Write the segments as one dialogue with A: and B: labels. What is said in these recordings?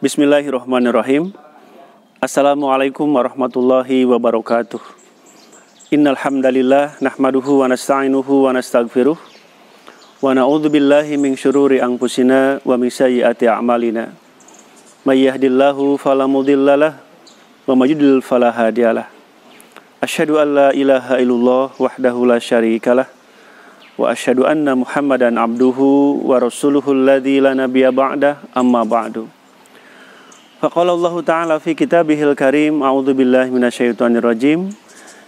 A: Bismillahirrahmanirrahim. Assalamualaikum warahmatullahi wabarakatuh. Innal hamdalillah nahmaduhu wa nasta'inuhu wa nastaghfiruh wa na'udzu billahi min syururi anfusina wa min sayyiati a'malina. May yahdihillahu fala mudhillalah wa may yudlil fala hadiyalah. Asyhadu an la ilaha illallah wahdahu la syarikalah wa asyhadu anna Muhammadan abduhu wa rasuluhu alladzi la nabiyya ba'dah, amma ba'du. Faqala Allah Ta'ala fi kitabihil karim, a'udzu billahi minasyaitonir rajim.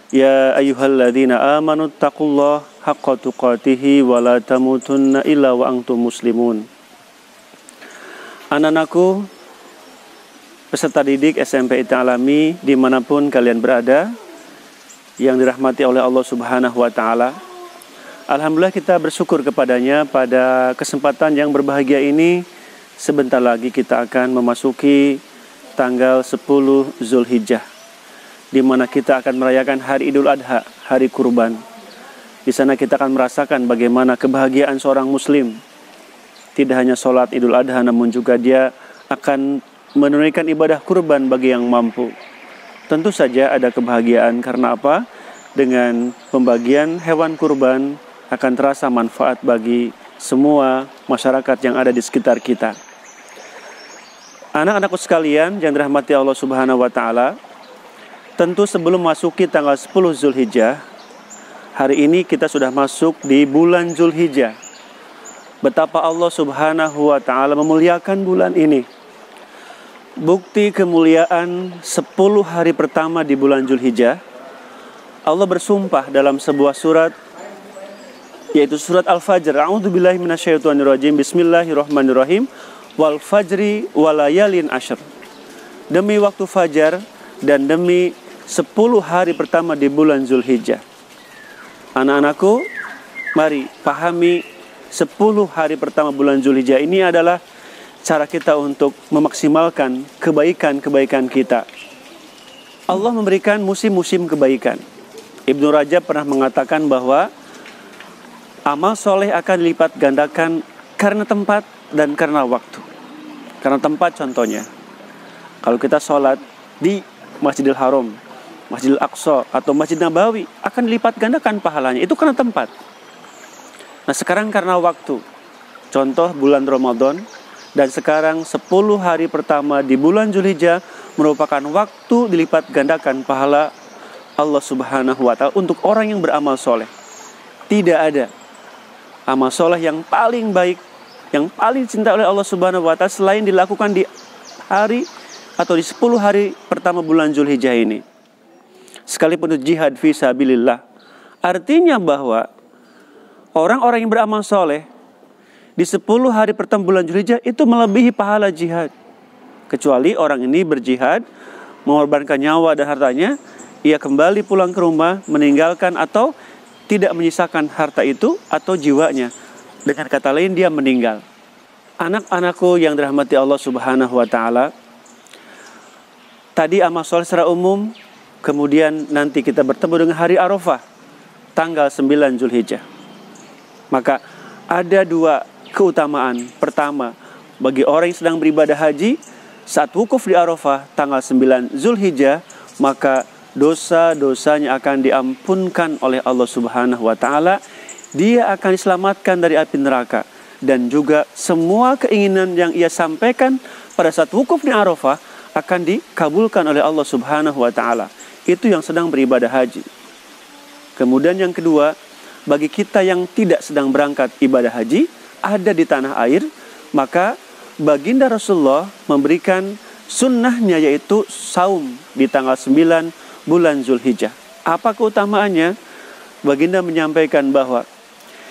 A: Ya ayyuhalladzina amanu taqullaha haqqa tuqatih wa la tamutunna illa wa antum muslimun. Anak-anakku, peserta didik SMP IT Alami dimanapun kalian berada, yang dirahmati oleh Allah Subhanahu wa Ta'ala, alhamdulillah kita bersyukur kepadanya pada kesempatan yang berbahagia ini. Sebentar lagi kita akan memasuki tanggal 10 Zulhijjah, di mana kita akan merayakan hari Idul Adha, hari kurban. Di sana kita akan merasakan bagaimana kebahagiaan seorang muslim. Tidak hanya sholat Idul Adha, namun juga dia akan menunaikan ibadah kurban bagi yang mampu. Tentu saja ada kebahagiaan, karena apa? Dengan pembagian hewan kurban akan terasa manfaat bagi semua masyarakat yang ada di sekitar kita. Anak-anakku sekalian yang dirahmati Allah Subhanahu wa Ta'ala, tentu sebelum masuki tanggal 10 Zulhijjah, hari ini kita sudah masuk di bulan Zulhijjah. Betapa Allah Subhanahu wa Ta'ala memuliakan bulan ini. Bukti kemuliaan 10 hari pertama di bulan Zulhijjah, Allah bersumpah dalam sebuah surat, yaitu surat Al-Fajr. A'udzubillahi minasyaitonirrajim. Bismillahirrahmanirrahim. Wal fajri walayalin asyr. Demi waktu fajar dan demi 10 hari pertama di bulan Zulhijjah. Anak-anakku, mari pahami 10 hari pertama bulan Zulhijjah ini adalah cara kita untuk memaksimalkan kebaikan-kebaikan kita. Allah memberikan musim-musim kebaikan. Ibnu Rajab pernah mengatakan bahwa amal soleh akan dilipat gandakan karena tempat dan karena waktu. Karena tempat, contohnya, kalau kita sholat di Masjidil Haram, Masjidil Aqsa, atau Masjid Nabawi, akan dilipat gandakan pahalanya. Itu karena tempat. Nah, sekarang karena waktu. Contoh bulan Ramadan, dan sekarang 10 hari pertama di bulan Zulhijjah merupakan waktu dilipat gandakan pahala Allah Subhanahu wa Ta'ala untuk orang yang beramal soleh. Tidak ada amal soleh yang paling baik, yang paling cinta oleh Allah Subhanahu wa Ta'ala selain dilakukan di hari atau di 10 hari pertama bulan Zulhijjah ini. Sekalipun itu jihad fi sabilillah. Artinya bahwa orang-orang yang beramal soleh di 10 hari pertama bulan Zulhijjah itu melebihi pahala jihad. Kecuali orang ini berjihad, mengorbankan nyawa dan hartanya, ia kembali pulang ke rumah, meninggalkan atau tidak menyisakan harta itu atau jiwanya. Dengan kata lain, dia meninggal. Anak-anakku yang dirahmati Allah Subhanahu wa Ta'ala, tadi amal soleh secara umum, kemudian nanti kita bertemu dengan hari Arafah, tanggal 9 Zulhijjah. Maka ada 2 keutamaan. Pertama, bagi orang yang sedang beribadah haji, saat wukuf di Arafah tanggal 9 Zulhijjah, maka dosa-dosanya akan diampunkan oleh Allah Subhanahu wa Ta'ala. Dia akan diselamatkan dari api neraka. Dan juga semua keinginan yang ia sampaikan pada saat wukuf di Arafah akan dikabulkan oleh Allah Subhanahu wa Ta'ala. Itu yang sedang beribadah haji. Kemudian yang kedua, bagi kita yang tidak sedang berangkat ibadah haji, ada di tanah air, maka baginda Rasulullah memberikan sunnahnya, yaitu saum di tanggal 9 bulan Zulhijjah. Apa keutamaannya? Baginda menyampaikan bahwa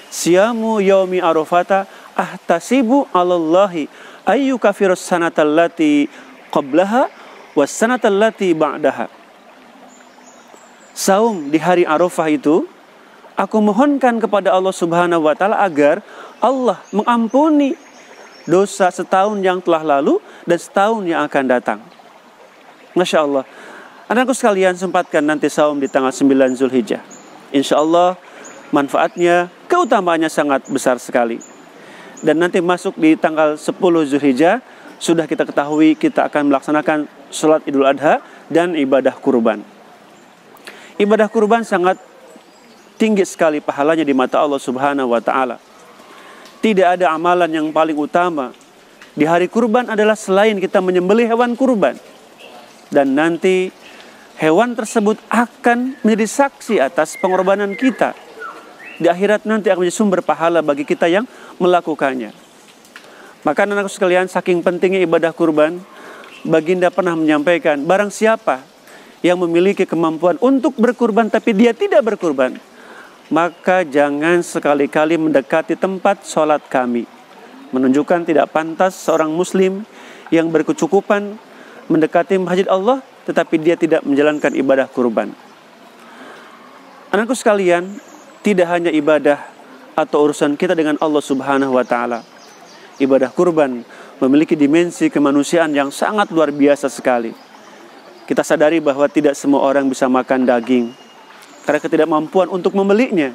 A: siyamu yaumi arafata ahtasibu alallahi ayyu kafirus sanatallati qablaha was sanatallati ba'daha. Saum di hari Arafah itu, aku mohonkan kepada Allah Subhanahu wa Ta'ala agar Allah mengampuni dosa setahun yang telah lalu dan setahun yang akan datang. Masya Allah. Anakku sekalian, sempatkan nanti saum di tanggal 9 Zulhijjah. Insya Allah manfaatnya, keutamaannya sangat besar sekali. Dan nanti masuk di tanggal 10 Zulhijjah, sudah kita ketahui kita akan melaksanakan sholat Idul Adha dan ibadah kurban. Ibadah kurban sangat tinggi sekali pahalanya di mata Allah Subhanahu wa Ta'ala. Tidak ada amalan yang paling utama di hari kurban adalah selain kita menyembelih hewan kurban. Dan nanti hewan tersebut akan menjadi saksi atas pengorbanan kita. Di akhirat nanti akan menjadi sumber pahala bagi kita yang melakukannya. Maka anak-anakku sekalian, saking pentingnya ibadah kurban, Baginda pernah menyampaikan, barang siapa yang memiliki kemampuan untuk berkurban tapi dia tidak berkurban, maka jangan sekali-kali mendekati tempat sholat kami. Menunjukkan tidak pantas seorang muslim yang berkecukupan mendekati masjid Allah tetapi dia tidak menjalankan ibadah kurban. Anakku sekalian, tidak hanya ibadah atau urusan kita dengan Allah Subhanahu wa Ta'ala. Ibadah kurban memiliki dimensi kemanusiaan yang sangat luar biasa sekali. Kita sadari bahwa tidak semua orang bisa makan daging karena ketidakmampuan untuk membelinya.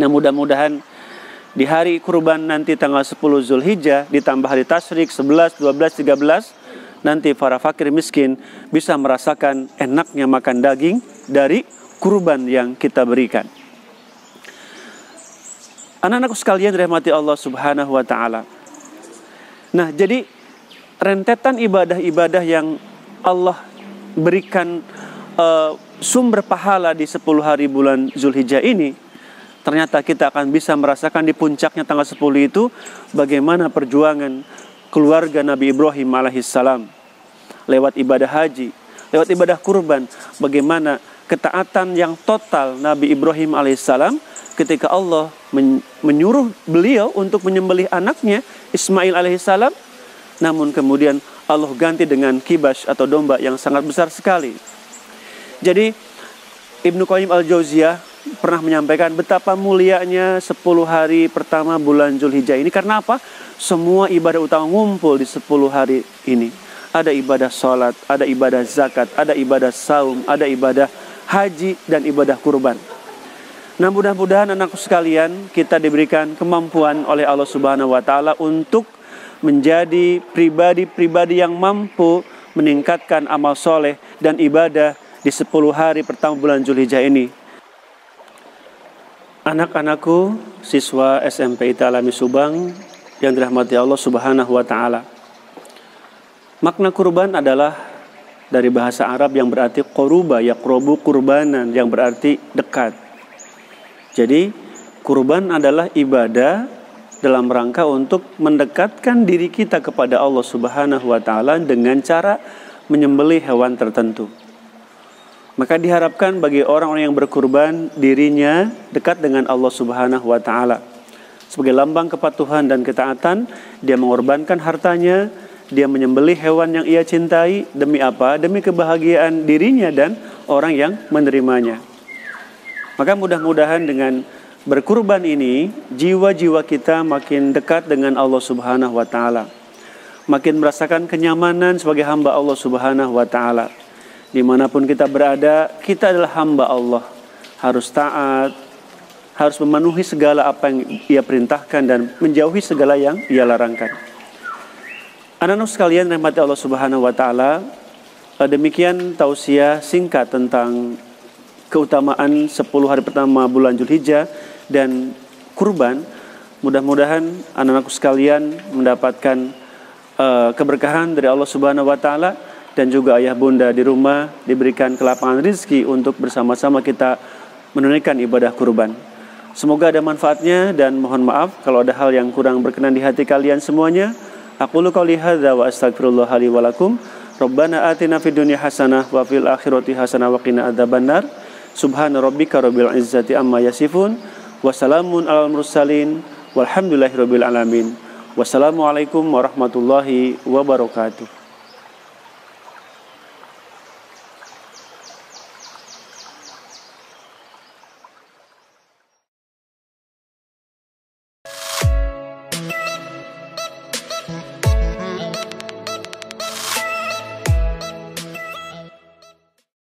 A: Nah, mudah-mudahan di hari kurban nanti tanggal 10 Zulhijjah ditambah hari tasyrik 11, 12, 13, nanti para fakir miskin bisa merasakan enaknya makan daging dari kurban yang kita berikan. Anak-anakku sekalian dirahmati Allah Subhanahu wa Ta'ala. Nah, jadi rentetan ibadah-ibadah yang Allah berikan sumber pahala di 10 hari bulan Zulhijjah ini, ternyata kita akan bisa merasakan di puncaknya tanggal 10 itu bagaimana perjuangan keluarga Nabi Ibrahim alaihissalam lewat ibadah haji, lewat ibadah kurban, bagaimana ketaatan yang total Nabi Ibrahim alaihissalam ketika Allah menyuruh beliau untuk menyembelih anaknya Ismail alaihissalam, namun kemudian Allah ganti dengan kibas atau domba yang sangat besar sekali. Jadi Ibnu Qayyim al-Jauziyah pernah menyampaikan betapa mulianya 10 hari pertama bulan Zulhijjah ini. Karena apa? Semua ibadah utama ngumpul di 10 hari ini. Ada ibadah sholat, ada ibadah zakat, ada ibadah saum, ada ibadah haji, dan ibadah kurban. Nah, mudah-mudahan anakku sekalian, kita diberikan kemampuan oleh Allah Subhanahu wa Ta'ala untuk menjadi pribadi-pribadi yang mampu meningkatkan amal soleh dan ibadah di 10 hari pertama bulan Zulhijjah ini. Anak-anakku, siswa SMP Alami Subang yang dirahmati Allah Subhanahu wa Ta'ala. Makna kurban adalah dari bahasa Arab yang berarti qoruba, yaqrobu kurbanan, yang berarti dekat. Jadi kurban adalah ibadah dalam rangka untuk mendekatkan diri kita kepada Allah Subhanahu wa Ta'ala dengan cara menyembelih hewan tertentu. Maka diharapkan bagi orang-orang yang berkurban, dirinya dekat dengan Allah Subhanahu wa Ta'ala. Sebagai lambang kepatuhan dan ketaatan, dia mengorbankan hartanya, dia menyembelih hewan yang ia cintai. Demi apa? Demi kebahagiaan dirinya dan orang yang menerimanya. Maka mudah-mudahan dengan berkurban ini, jiwa-jiwa kita makin dekat dengan Allah Subhanahu wa Ta'ala. Makin merasakan kenyamanan sebagai hamba Allah Subhanahu wa Ta'ala. Dimanapun kita berada, kita adalah hamba Allah. Harus taat, harus memenuhi segala apa yang Ia perintahkan dan menjauhi segala yang Ia larangkan. Anak-anak sekalian rahmati Allah Subhanahu wa Ta'ala, demikian tausiah singkat tentang keutamaan 10 hari pertama bulan Zulhijjah dan kurban. Mudah-mudahan anak-anakku sekalian mendapatkan keberkahan dari Allah Subhanahu wa Ta'ala, dan juga ayah bunda di rumah diberikan kelapangan rezeki untuk bersama-sama kita menunaikan ibadah kurban. Semoga ada manfaatnya, dan mohon maaf kalau ada hal yang kurang berkenan di hati kalian semuanya. Aqulu qouli hadza wa astaghfirullah li wa lakum. Rabbana atina fid dunya hasanah wa fil akhirati hasanah wa qina adzabannar. Subhana rabbika rabbil izzati amma yasifun. Wassalamun alal mursalin walhamdulillahi rabbil alamin. Wassalamualaikum warahmatullahi wabarakatuh.